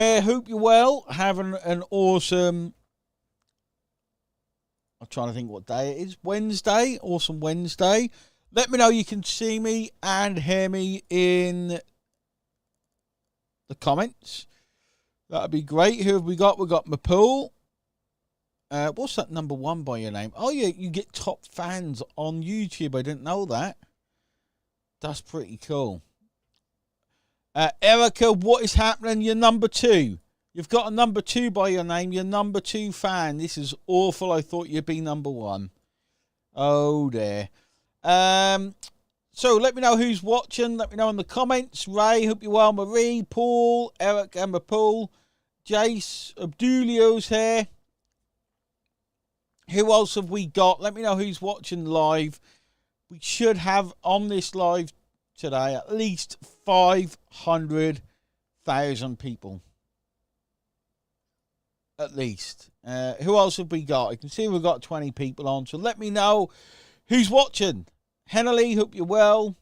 Hope you're well. Having an awesome. I'm trying to think what day it is. Wednesday. Awesome Wednesday. Let me know you can see me and hear me in the comments. That'd be great. Who have we got? We got Mapool. What's that number one by your name? Oh yeah, you get top fans on YouTube. I didn't know that. That's pretty cool. Erica, what is happening? You're number two. You've got a number two by your name. You're number two fan. This is awful. I thought you'd be number one. Oh dear. So let me know who's watching. Let me know in the comments. Ray, hope you're well. Marie, Paul, Eric, Emma, Paul, Jace, Abdulio's here. Who else have we got? Let me know who's watching live. We should have on this live today at least 500,000 people. At least. Who else have we got? I can see we've got 20 people on. So let me know who's watching. Henley, hope you're well.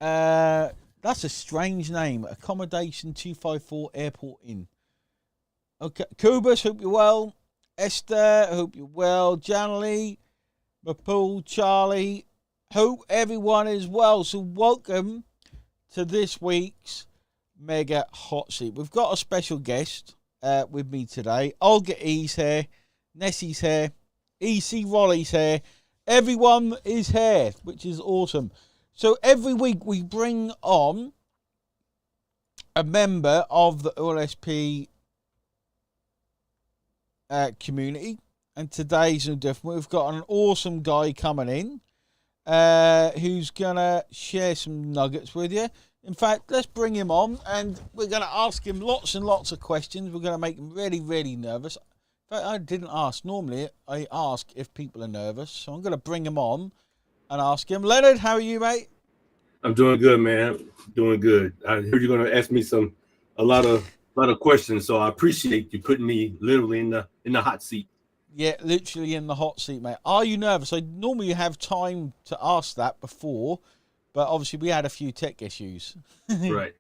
That's a strange name. Accommodation 254 Airport Inn. Okay. Kubus, hope you're well. Esther, hope you're well. Janely, Mapool, Charlie. Hope everyone is well. So welcome to this week's Mega Hotseat. We've got a special guest with me today. Olga E's here. Nessie's here. EC Rolly's here. Everyone is here, which is awesome. So every week we bring on a member of the OLSP community, and today's no different. We've got an awesome guy coming in who's gonna share some nuggets with you. In fact, let's bring him on and we're gonna ask him lots and lots of questions. We're gonna make him really, really nervous. In fact, I didn't ask. Normally I ask if people are nervous, so I'm gonna bring him on and ask him. Leonard, how are you, mate? I'm doing good, man. Doing good. I heard you're gonna ask me a lot of questions, so I appreciate you putting me literally in the hot seat. Yeah, literally in the hot seat, mate. Are you nervous? I normally have time to ask that before, but obviously we had a few tech issues. Right.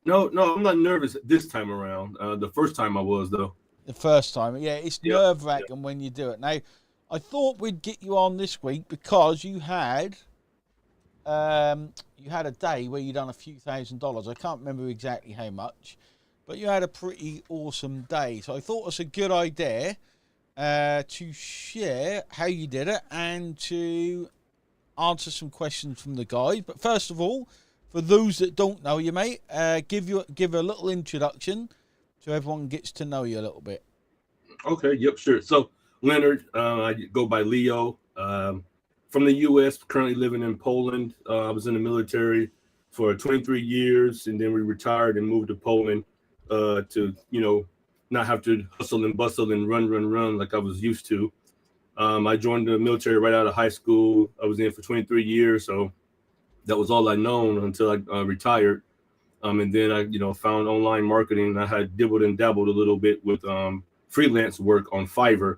No, I'm not nervous this time around. The first time I was, though. The first time, yeah, it's nerve-wracking when you do it. Now, I thought we'd get you on this week because you had a day where you done a few $1,000s. I can't remember exactly how much, but you had a pretty awesome day. So I thought it's a good idea to share how you did it and to answer some questions from the guys. But first of all, for those that don't know you, mate, give a little introduction so everyone gets to know you a little bit. Okay, yep, sure. So Leonard, I go by Leo. From the U.S., currently living in Poland. I was in the military for 23 years, and then we retired and moved to Poland to, not have to hustle and bustle and run like I was used to. I joined the military right out of high school. I was in for 23 years, so that was all I known until I retired. And then I, found online marketing. I had dibbled and dabbled a little bit with freelance work on Fiverr.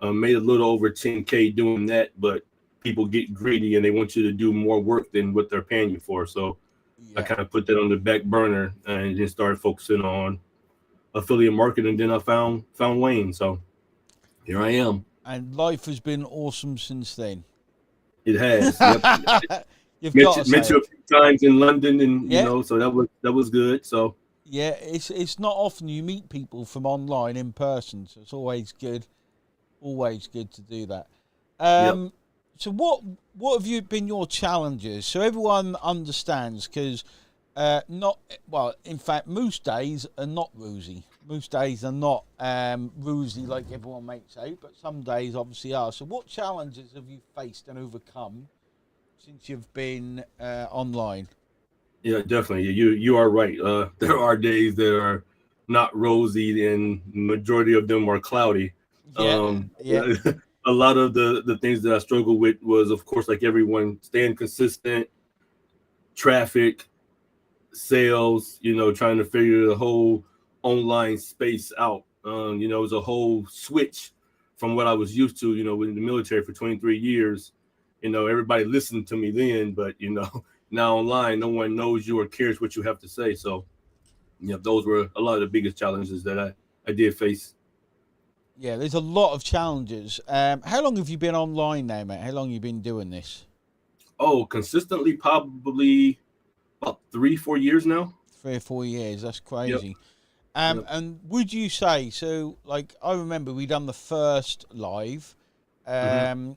Made a little over 10K doing that, but people get greedy and they want you to do more work than what they're paying you for. So I kind of put that on the back burner and then started focusing on affiliate marketing. And then I found Wayne. So here I am. And life has been awesome since then. It has. Yep. You've met you a few times in London, and so that was good. So yeah, it's not often you meet people from online in person, so it's always good to do that. So what have been your challenges? So everyone understands, because in fact, most days are not rosy. Most days are not rosy like everyone makes out, but some days obviously are. So what challenges have you faced and overcome since you've been online? Yeah, definitely. You are right. There are days that are not rosy, and majority of them are cloudy. Yeah. A lot of the things that I struggled with was, of course, like everyone, staying consistent, traffic, sales, trying to figure the whole online space out. It was a whole switch from what I was used to, in the military for 23 years. Everybody listened to me then, but, now online, no one knows you or cares what you have to say. So, those were a lot of the biggest challenges that I did face. Yeah, there's a lot of challenges. How long have you been online now, mate? How long have you been doing this? Oh, consistently, probably about 3-4 years now. 3 or 4 years. That's Yep. crazy. Yep. And would you say so? Like, I remember we done the first live. Hmm.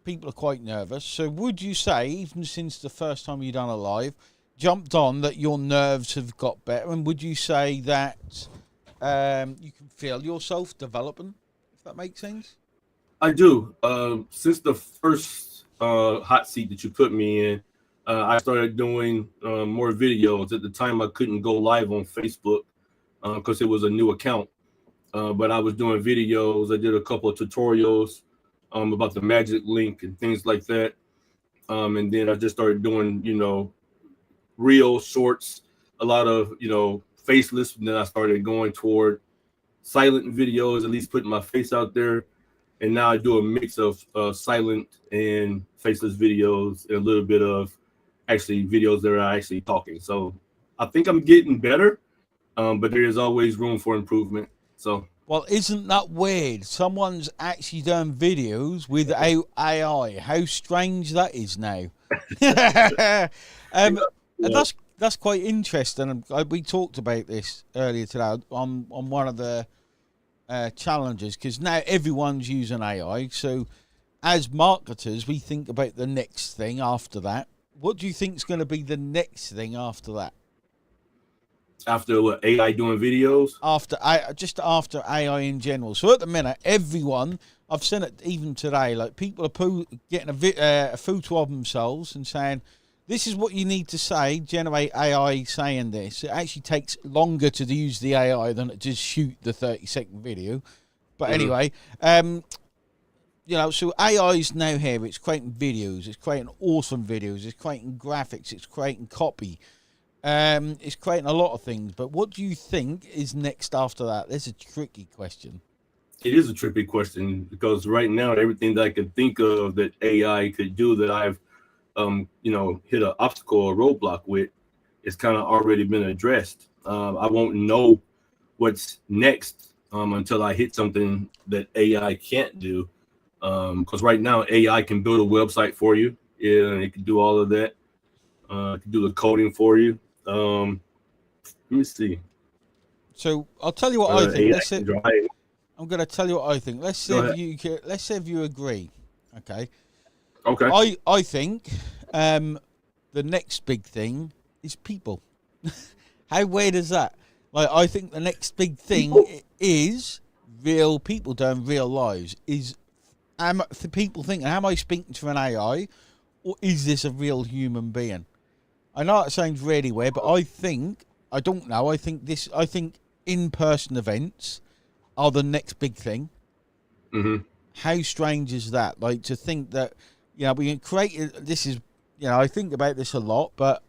People are quite nervous. So, would you say, even since the first time you done a live, jumped on, that your nerves have got better? And would you say that you can feel yourself developing? If that makes sense. I do. Since the first hot seat that you put me in, I started doing more videos. At the time, I couldn't go live on Facebook because it was a new account. But I was doing videos. I did a couple of tutorials about the magic link and things like that. And then I just started doing, real shorts, a lot of, faceless. And then I started going toward silent videos, at least putting my face out there. And now I do a mix of silent and faceless videos and a little bit of actually videos that are actually talking. So I think I'm getting better, but there is always room for improvement. So Well, isn't that weird? Someone's actually done videos without AI. How strange that is now. And yeah. that's quite interesting. And we talked about this earlier today on one of the challenges, because now everyone's using AI. So as marketers, we think about the next thing after that. What do you think is going to be the next thing after that? After what, AI doing videos? After AI in general. So at the minute, everyone, I've seen it even today, like people are getting a photo of themselves and saying, this is what you need to say, generate AI saying this. It actually takes longer to use the AI than to just shoot the 30-second video. But anyway, so AI is now here. It's creating videos. It's creating awesome videos. It's creating graphics. It's creating copy. It's creating a lot of things, but what do you think is next after that? That's a tricky question. It is a tricky question because right now everything that I can think of that AI could do that I've hit an obstacle or roadblock with, it's kind of already been addressed. I won't know what's next until I hit something that AI can't do. Because right now AI can build a website for you. Yeah, it can do all of that. It can do the coding for you. Let me see. So I'll tell you what I think. AI can drive. I'm going to tell you what I think. Let's see Go if ahead. let's see if you agree. Okay. Okay. I think the next big thing is people. How weird is that? Like, I think the next big thing is real people doing real lives. Is the people thinking, am I speaking to an AI, or is this a real human being? I know it sounds really weird, but I don't know. I think in-person events are the next big thing. Mm-hmm. How strange is that? Like, to think that, we can create this is, I think about this a lot, but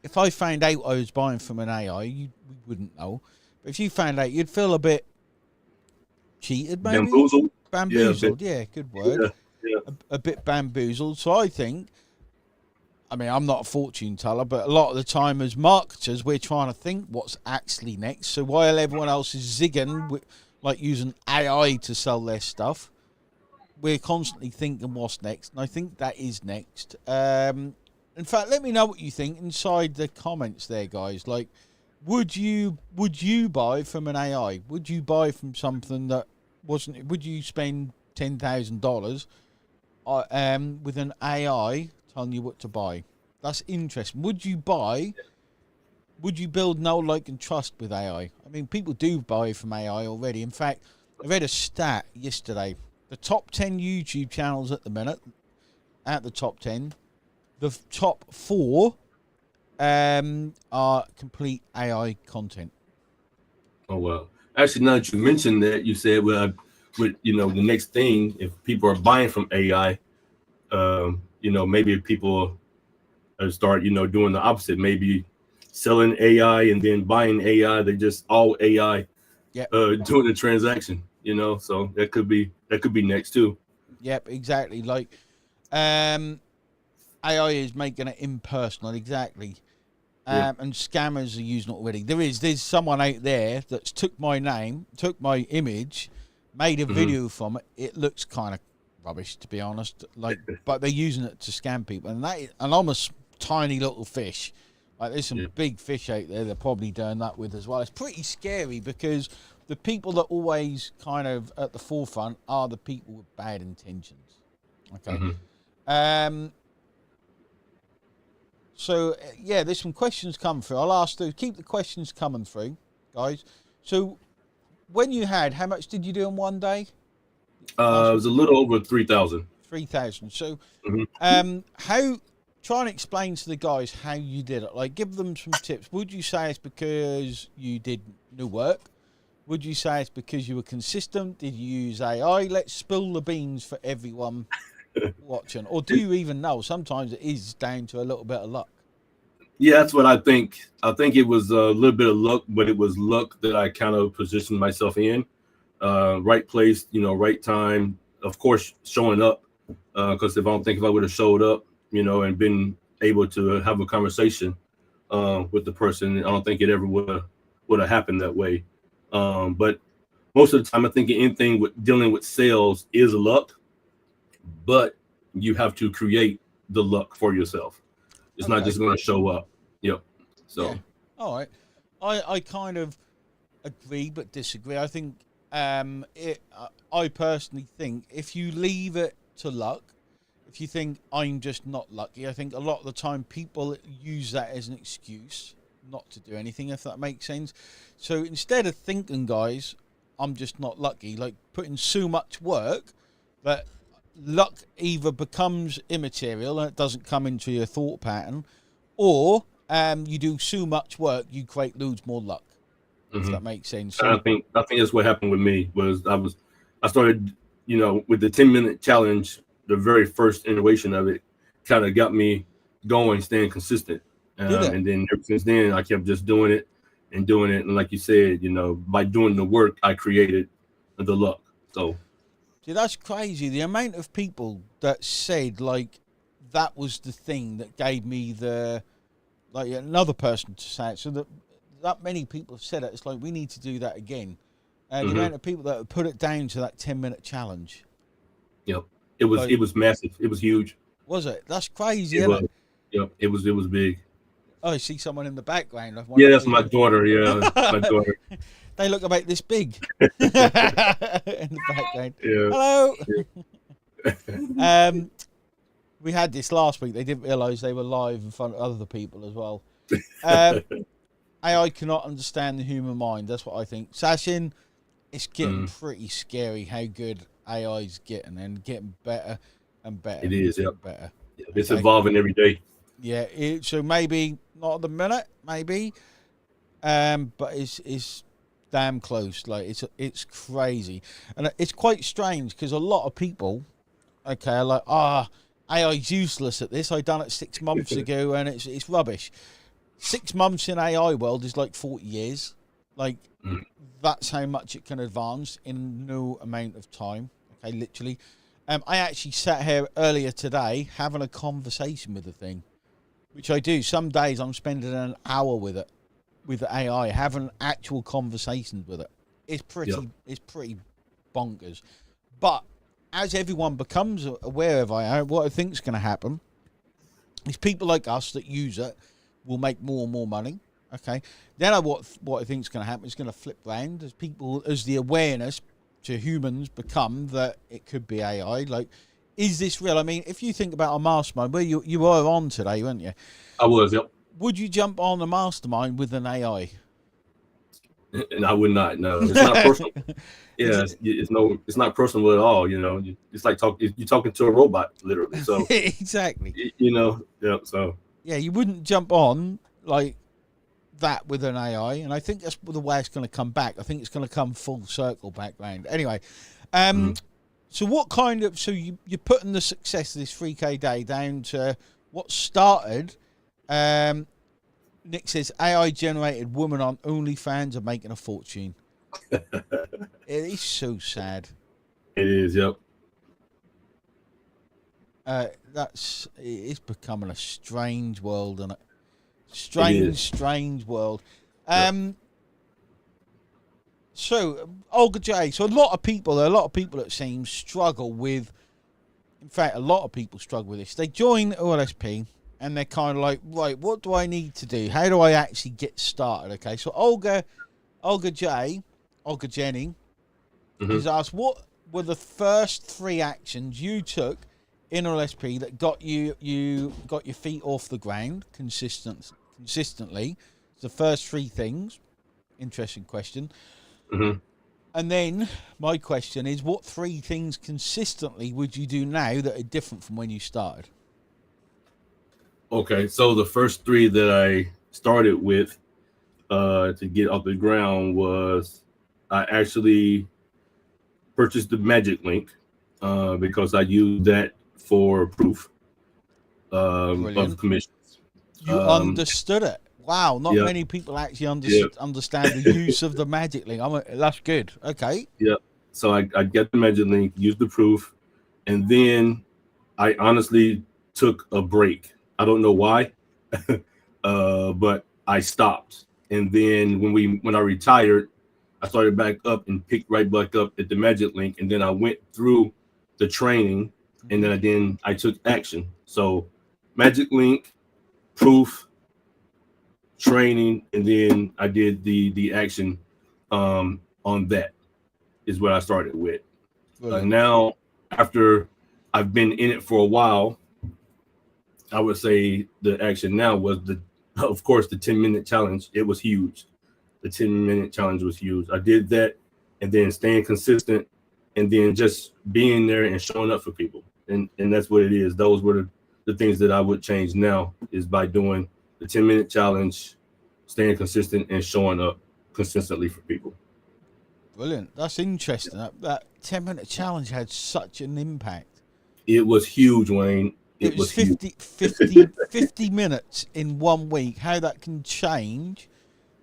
if I found out I was buying from an AI, we wouldn't know. But if you found out, you'd feel a bit cheated, maybe Bamboozled. Yeah. bamboozled. Yeah, good word. Yeah. Yeah. A bit bamboozled. So I think, I'm not a fortune teller, but a lot of the time as marketers, we're trying to think what's actually next. So while everyone else is zigging, like using AI to sell their stuff, we're constantly thinking what's next. And I think that is next. In fact, let me know what you think inside the comments there, guys. Like, would you buy from an AI? Would you buy from something that wasn't? Would you spend $10,000 with an AI telling you what to buy? That's interesting. Would you build know, like, and trust with AI? I mean, people do buy from AI already. In fact, I read a stat yesterday. The top 10 YouTube channels at the minute, at the top 10, the top 4 are complete AI content. Oh well. Actually, now that you mentioned that, you said, well, with the next thing, if people are buying from AI, maybe if people start doing the opposite, maybe selling AI and then buying AI, they just all AI Yep. Doing the transaction. So that could be next too. Yep, exactly. Like, I AI is making it impersonal, exactly. And scammers are using it already. There's someone out there that's took my name, took my image, made a video from it. It looks kind of rubbish, to be honest. Like, but they're using it to scam people, and I'm a tiny little fish. Like, there's some big fish out there they're probably doing that with as well. It's pretty scary because the people that always kind of at the forefront are the people with bad intentions. Okay. So, yeah, there's some questions come through. I'll ask those. Keep the questions coming through, guys. So, when you had, how much did you do in one day? It was a little over 3,000. 3,000. So, try and explain to the guys how you did it. Like, give them some tips. Would you say it's because you did no work? Would you say it's because you were consistent? Did you use AI? Let's spill the beans for everyone watching. Or do you even know? Sometimes it is down to a little bit of luck. Yeah, that's what I think. I think it was a little bit of luck, but it was luck that I kind of positioned myself in. Right place, right time. Of course, showing up. Because if I would have showed up, and been able to have a conversation with the person, I don't think it ever would have happened that way. But most of the time, I think anything with dealing with sales is luck, but you have to create the luck for yourself. It's not just going to show up. Yep. So. Yeah. All right. I kind of agree but disagree. I think I personally think if you leave it to luck, if you think I'm just not lucky, I think a lot of the time people use that as an excuse not to do anything, if that makes sense. So instead of thinking, guys, I'm just not lucky, like putting so much work that luck either becomes immaterial and it doesn't come into your thought pattern, or you do so much work you create loads more luck. If that makes sense. So, I think that's what happened with me. I started, with the 10-minute challenge. The very first iteration of it kind of got me going, staying consistent. And then ever since then, I kept just doing it. And like you said, by doing the work, I created the luck. So, see, that's crazy. The amount of people that said, like, that was the thing that gave me another person to say it. So that many people have said it. It's like, we need to do that again. The amount of people that have put it down to that 10-minute challenge. Yep. It was massive. It was huge. Was it? That's crazy, isn't it? Yep. It was big. Oh, I see someone in the background. Yeah, that's my daughter. Yeah, my daughter. They look about this big in the background. Yeah. Hello. We had this last week. They didn't realise they were live in front of other people as well. AI cannot understand the human mind. That's what I think. Sashin, it's getting pretty scary how good AI is getting and getting better and better. It is, yeah. Better. Yeah, it's evolving every day. Yeah, so maybe not at the minute, maybe, but it's damn close. Like it's crazy, and it's quite strange because a lot of people, are like, AI's useless at this. I done it 6 months ago, and it's rubbish. 6 months in AI world is like 40 years. Like that's how much it can advance in no amount of time. Okay, literally. I actually sat here earlier today having a conversation with the thing, which I do. Some days I'm spending an hour with it, with the AI, having actual conversations with it. It's pretty bonkers. But as everyone becomes aware of AI, what I think is going to happen is people like us that use it will make more and more money. Okay. Then what I think is going to happen is going to flip round as the awareness to humans become that it could be AI. Like, is this real? I mean, if you think about a mastermind, where you were on today, weren't you? I was, yep. Would you jump on a mastermind with an AI? And I would not. No, it's not personal. Yeah, it's not personal at all. It's like you're talking to a robot, literally. So exactly. Yeah. So yeah, you wouldn't jump on like that with an AI, and I think that's the way it's going to come back. I think it's going to come full circle back round. Anyway, so what kind of you're putting the success of this 3K day down to what started? Nick says AI generated woman on OnlyFans are making a fortune. It is so sad. It is, yep. It's becoming a strange world, and strange world. So Olga J. So a lot of people it seems struggle with. In fact, a lot of people struggle with this. They join OLSP and they're kind of like, right, what do I need to do? How do I actually get started? Okay, so Olga Jenny has asked, what were the first 3 actions you took in OLSP that got you got your feet off the ground consistently? The first 3 things. Interesting question. And then my question is, what 3 things consistently would you do now that are different from when you started? Okay, so the first 3 that I started with to get off the ground was I actually purchased the Magic Link because I used that for proof of commissions. You understood it. Wow, not many people actually understand the use of the Magic Link. That's good. Okay. Yeah. So I get the Magic Link, used the proof, and then I honestly took a break. I don't know why, but I stopped. And then when I retired, I started back up and picked right back up at the Magic Link, and then I went through the training, and then I took action. So Magic Link, proof, training, and then I did the action on that is what I started with. Now, after I've been in it for a while, I would say the action now was of course, the 10-minute challenge. It was huge. The 10-minute challenge was huge. I did that, and then staying consistent, and then just being there and showing up for people. And that's what it is. Those were the things that I would change now, is by doing the 10-minute challenge, staying consistent, and showing up consistently for people. Brilliant. That's interesting. That 10-minute challenge had such an impact. It was huge, Wayne. It was 50 minutes in 1 week. How that can change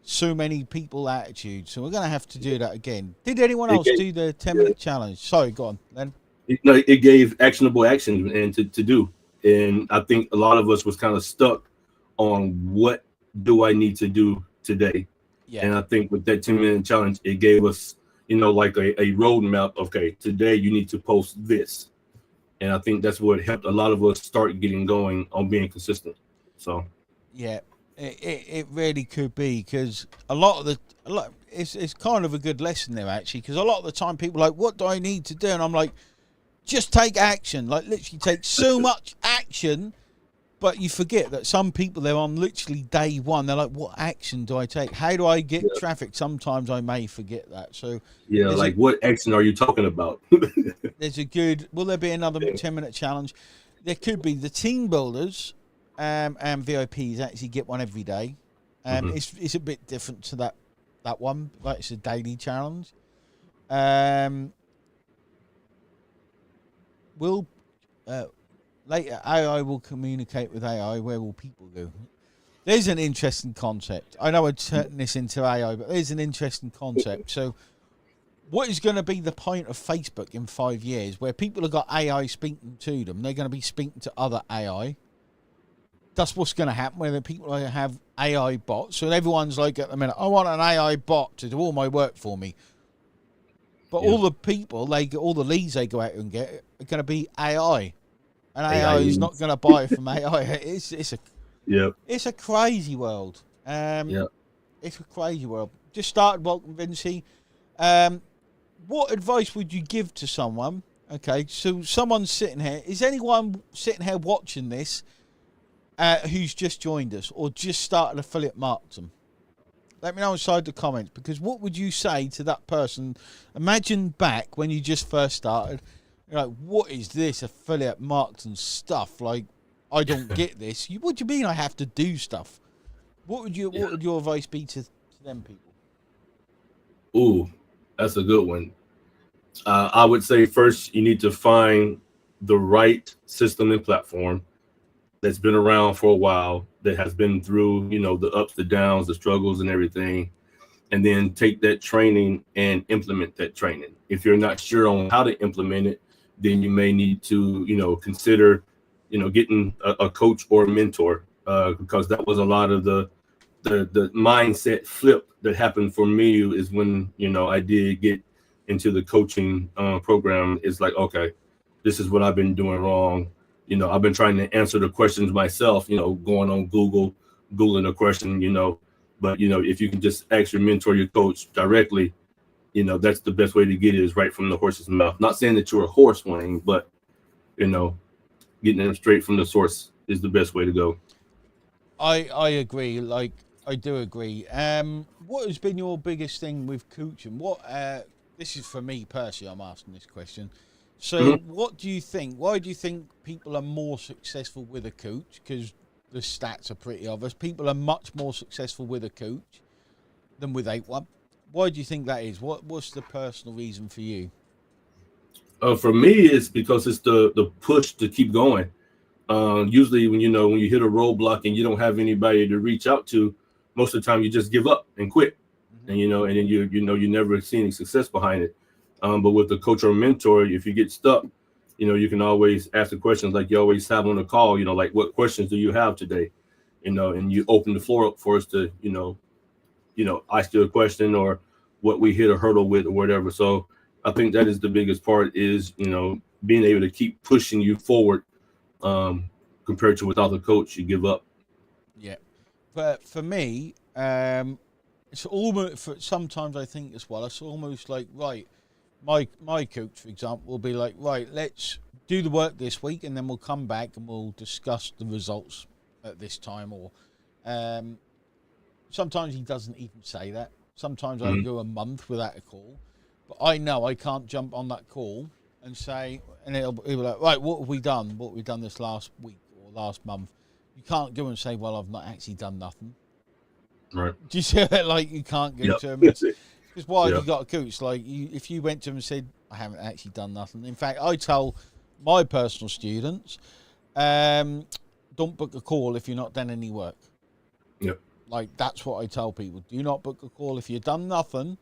so many people's attitudes. So we're going to have to do that again. Did anyone else do the 10-minute challenge? Sorry, go on, then. It gave actionable action and to do. And I think a lot of us was kind of stuck on what do I need to do today. Yeah. And I think with that 10-minute challenge, it gave us, like a roadmap. Okay, today you need to post this. And I think that's what helped a lot of us start getting going on being consistent. So, yeah, it really could be, because it's kind of a good lesson there, actually, because a lot of the time people are like, what do I need to do? And I'm like, just take action. Like, literally take so much action, but you forget that some people, they're on literally day 1. They're like, what action do I take? How do I get traffic? Sometimes I may forget that. So what action are you talking about? Will there be another 10-minute challenge? There could be. The team builders and VIPs actually get one every day. It's a bit different to that one. Like, it's a daily challenge. Later, AI will communicate with AI. Where will people go? There's an interesting concept. I know I'd turn this into AI, but there's an interesting concept. So what is going to be the point of Facebook in 5 years, where people have got AI speaking to them? They're going to be speaking to other AI. That's what's going to happen, where people have AI bots. So everyone's like, at the minute, I want an AI bot to do all my work for me. But all the people, all the leads they go out and get are going to be AI. And AI is not going to buy from AI. It's a crazy world. It's a crazy world. Just started. Welcome, Vinci. What advice would you give to someone? Okay, so someone's sitting here. Is anyone sitting here watching this who's just joined us or just started affiliate marketing? Let me know inside the comments, because what would you say to that person? Imagine back when you just first started. You're like, what is this affiliate marketing stuff? Like, I don't get this. What do you mean I have to do stuff? What would your advice be to them people? Ooh, that's a good one. I would say first you need to find the right system and platform that's been around for a while, that has been through, the ups, the downs, the struggles and everything. And then take that training and implement that training. If you're not sure on how to implement it, then you may need to, consider getting a coach or a mentor, because that was a lot of the mindset flip that happened for me is when, I did get into the coaching program. It's like, okay, this is what I've been doing wrong. I've been trying to answer the questions myself, going on Googling a question, but, if you can just ask your mentor, your coach directly, that's the best way to get it, is right from the horse's mouth. Not saying that you're a horse, Wayne, but, getting them straight from the source is the best way to go. I agree. Like, I do agree. What has been your biggest thing with coaching? This is for me personally, I'm asking this question. So what do you think? Why do you think people are more successful with a coach? Because the stats are pretty obvious. People are much more successful with a coach than without one. Why do you think that is? What's the personal reason for you? For me, it's because it's the push to keep going. Usually when you hit a roadblock and you don't have anybody to reach out to, most of the time you just give up and quit. And and then you never see any success behind it. But with the coach or mentor, if you get stuck, you can always ask the questions like you always have on the call, like, what questions do you have today? And you open the floor up for us to, ask you a question, or what we hit a hurdle with or whatever. So I think that is the biggest part, is, being able to keep pushing you forward, compared to without the coach, you give up. Yeah. But for me, it's almost, sometimes I think as well, it's almost like, right, my coach, for example, will be like, right, let's do the work this week, and then we'll come back and we'll discuss the results at this time. Or sometimes he doesn't even say that. Sometimes I go a month without a call, but I know I can't jump on that call and say, and he'll be like, right, what have we done? What have we done this last week or last month? You can't go and say, well, I've not actually done nothing. Right. Do you see that? Like, you can't go to him. Because why have you got a coach? Like, if you went to him and said, I haven't actually done nothing. In fact, I tell my personal students, don't book a call if you've not done any work. Yep. Like, that's what I tell people. Do not book a call. If you've done nothing,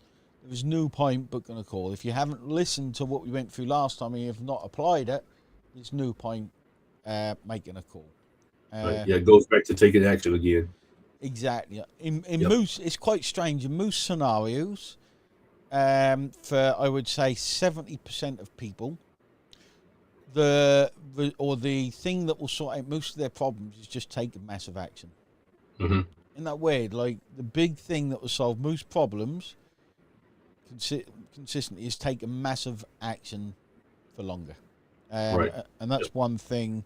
there's no point booking a call. If you haven't listened to what we went through last time and you've not applied it, there's no point making a call. It goes back to taking action again. Exactly. In most, it's quite strange. In most scenarios, for I would say 70% of people, the thing that will sort out most of their problems is just taking massive action. Isn't that weird? Like, the big thing that will solve most problems consistently is taking massive action for longer. Right. And that's one thing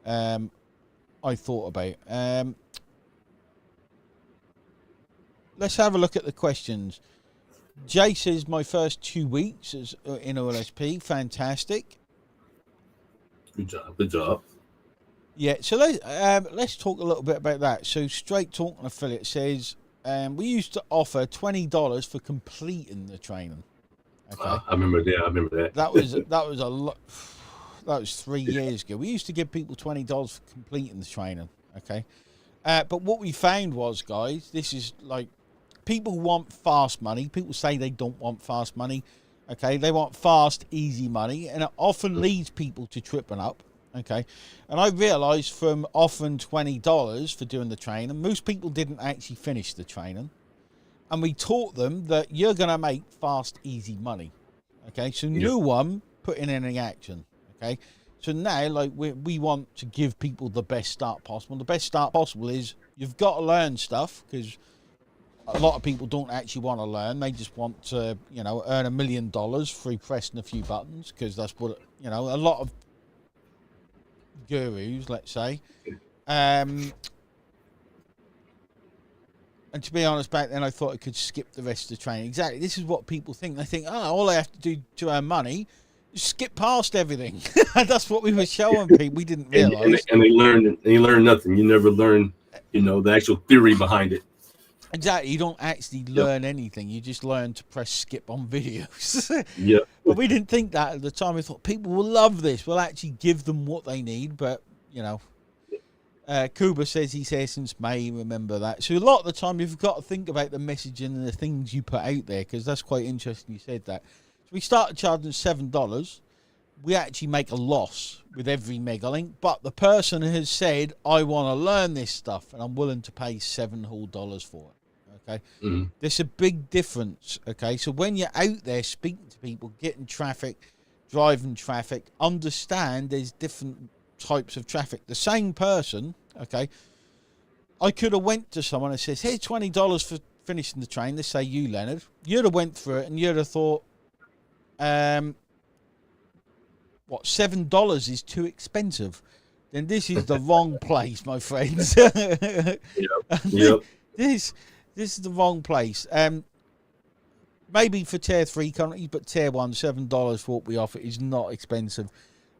I thought about. Let's have a look at the questions. Jay says, my first 2 weeks as in OLSP, fantastic. Good job. Yeah, so let's talk a little bit about that. So Straight Talking Affiliate says, we used to offer $20 for completing the training. Okay, I remember that. That was a lot. That was 3 years ago. We used to give people $20 for completing the training. Okay, but what we found was, guys, this is like, people want fast money. People say they don't want fast money. Okay, they want fast, easy money, and it often leads people to tripping up. Okay, and I realised from offering $20 for doing the training, most people didn't actually finish the training. And we taught them that you're going to make fast, easy money. Okay, so no one put in any action. Okay, so now, like, we want to give people the best start possible. The best start possible is you've got to learn stuff, because a lot of people don't actually want to learn. They just want to, earn $1 million through pressing a few buttons, because that's what, a lot of gurus, let's say. And to be honest, back then I thought I could skip the rest of the training. Exactly. This is what people think. They think, all I have to do to earn money is skip past everything. That's what we were showing people. We didn't realise. And they learn nothing. You never learn, the actual theory behind it. Exactly. You don't actually learn anything. You just learn to press skip on videos. Yeah. But we didn't think that at the time. We thought people will love this. We'll actually give them what they need. But, Kuba says he's here since May. Remember that. So a lot of the time you've got to think about the messaging and the things you put out there, because that's quite interesting you said that. So we started charging $7. we actually make a loss with every mega link, but the person has said, I want to learn this stuff and I'm willing to pay $7 whole for it. Okay. Mm-hmm. There's a big difference. Okay. So when you're out there speaking to people, getting traffic, driving traffic, understand there's different types of traffic. The same person, okay, I could have went to someone and says, here's $20 for finishing the train. Let's say you, Leonard. You'd have went through it and you'd have thought, what, $7 is too expensive. Then this is the wrong place, my friends. Yep. This is the wrong place. Maybe for tier 3 countries, but tier 1, $7 for what we offer is not expensive.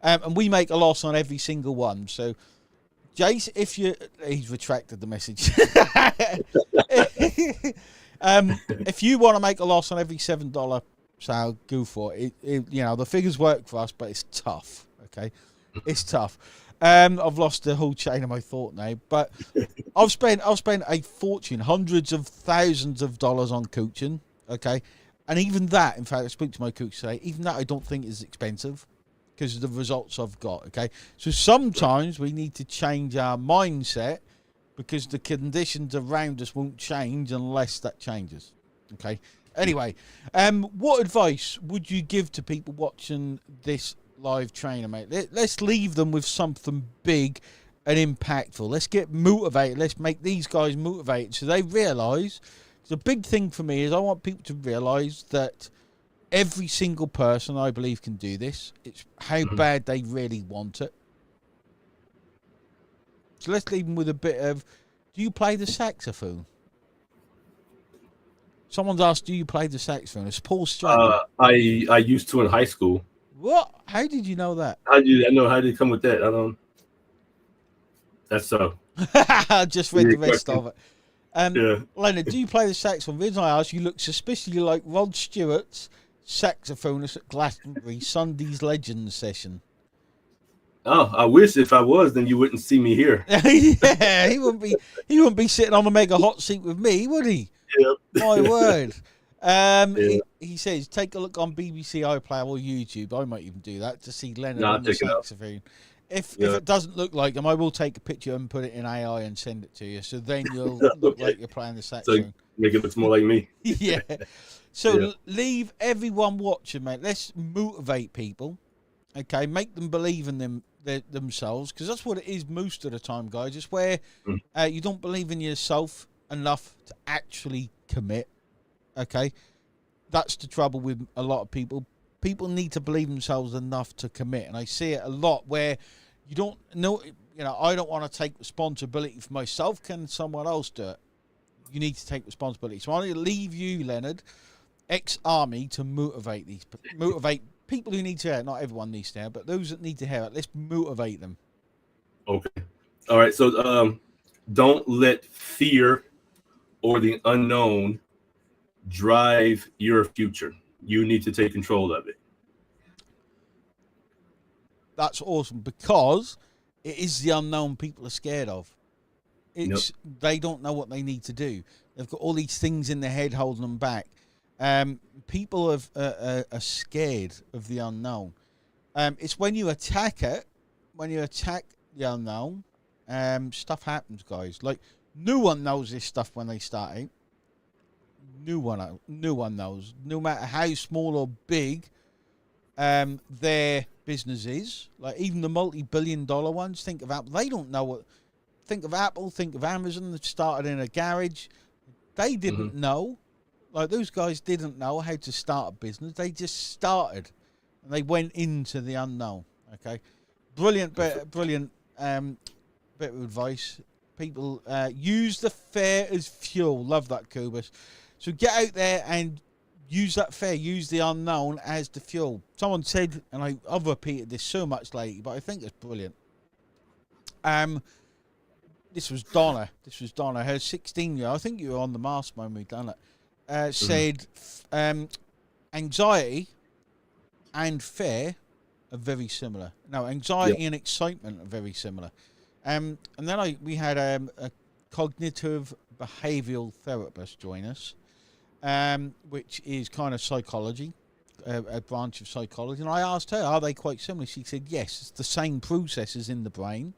And we make a loss on every single one. So, Jace, he's retracted the message. If you want to make a loss on every $7 sale, go for it. The figures work for us, but it's tough. Okay, it's tough. I've lost the whole chain of my thought now, but I've spent a fortune, hundreds of thousands of dollars on coaching. Okay, and even that, in fact, I spoke to my coach today. Even that, I don't think is expensive because of the results I've got. Okay, so sometimes we need to change our mindset because the conditions around us won't change unless that changes. Okay. Anyway, what advice would you give to people watching this live trainer, mate? Let's leave them with something big and impactful. Let's get motivated. Let's make these guys motivated so they realise. The big thing for me is I want people to realise that every single person, I believe, can do this. It's how bad they really want it. So let's leave them with a bit of, do you play the saxophone? Someone's asked, do you play the saxophone? It's Paul Stratton. I used to in high school. What? How did you know that? How did you come with that? I don't. That's so. I just read the rest of it. Yeah. Leonard, do you play the saxophone? The reason I asked, you look suspiciously like Rod Stewart's saxophonist at Glastonbury Sunday's Legends session. Oh, I wish if I was, then you wouldn't see me here. Yeah, he wouldn't be sitting on the Mega Hotseat with me, would he? Yep. My word. Yeah. He says, take a look on BBC iPlayer or YouTube. I might even do that to see Leonard on the saxophone. If it doesn't look like him, I will take a picture and put it in AI and send it to you. So then you'll look like you're playing the saxophone. So make it look more like me. Yeah. So leave everyone watching, mate. Let's motivate people. Okay, make them believe in themselves, because that's what it is most of the time, guys. It's where you don't believe in yourself enough to actually commit. Okay, that's the trouble with a lot of people. People need to believe themselves enough to commit, and I see it a lot where you don't know. I don't want to take responsibility for myself. Can someone else do it? You need to take responsibility. So I'm going to leave you, Leonard, ex-army, to motivate people who need to hear it. Not everyone needs to hear it, but those that need to hear it, let's motivate them. Okay. All right. So don't let fear or the unknown drive your future. You need to take control of it. That's awesome, because it is the unknown people are scared of. They don't know what they need to do. They've got all these things in their head holding them back. People are scared of the unknown. It's when you attack it, when you attack the unknown, stuff happens, guys. Like, no one knows this stuff when they start out. No one knows. No matter how small or big their business is. Like, even the multi-billion-dollar ones, think of Apple. They don't know what. Think of Apple. Think of Amazon. That started in a garage. They didn't know. Like, those guys didn't know how to start a business. They just started, and they went into the unknown. Okay, brilliant bit of advice. People use the fear as fuel. Love that, Kubus. So get out there and use that fear. Use the unknown as the fuel. Someone said, and I've repeated this so much lately, but I think it's brilliant. This was Donna. Her 16-year-old. I think you were on the mask when we done it. Said anxiety and fear are very similar. No, anxiety and excitement are very similar. And then we had a cognitive behavioural therapist join us, which is kind of psychology. a branch of psychology, and I asked her, are they quite similar? She said, yes, it's the same processes in the brain.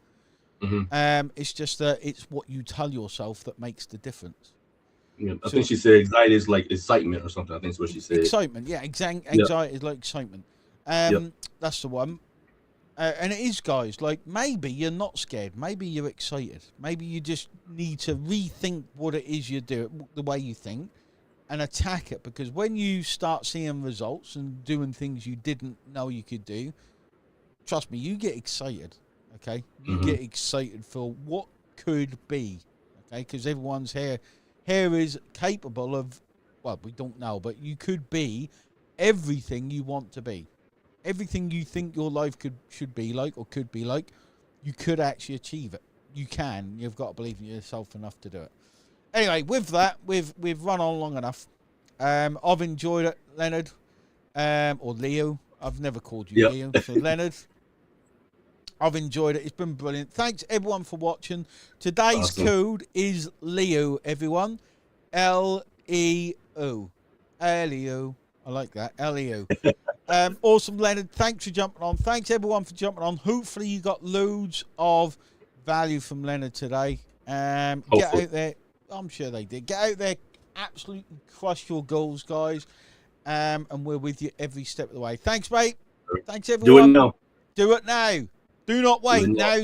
It's just that it's what you tell yourself that makes the difference. Yeah, I think she said anxiety is like excitement or something. I think that's what she said. Excitement, yeah. Anxiety is like excitement. That's the one. And it is, guys, like maybe you're not scared. Maybe you're excited. Maybe you just need to rethink what it is you do, the way you think, and attack it. Because when you start seeing results and doing things you didn't know you could do, trust me, you get excited, okay? You get excited for what could be, okay? Because everyone's here is capable of, well, we don't know, but you could be everything you want to be. Everything you think your life should be like or could be like, you could actually achieve it. You can. You've got to believe in yourself enough to do it. Anyway, with that, we've run on long enough. I've enjoyed it, Leonard, or Leo. I've never called you Leo, so Leonard. I've enjoyed it. It's been brilliant. Thanks everyone for watching. Today's code is Leo, everyone. L-E-O. L-E-O. I like that. L-E-O. Awesome, Leonard. Thanks for jumping on. Thanks everyone for jumping on. Hopefully you got loads of value from Leonard today. Get out there. I'm sure they did. Get out there. Absolutely crush your goals, guys. And we're with you every step of the way. Thanks, mate. Thanks, everyone. Do it now. Do it now. Do not wait. Now.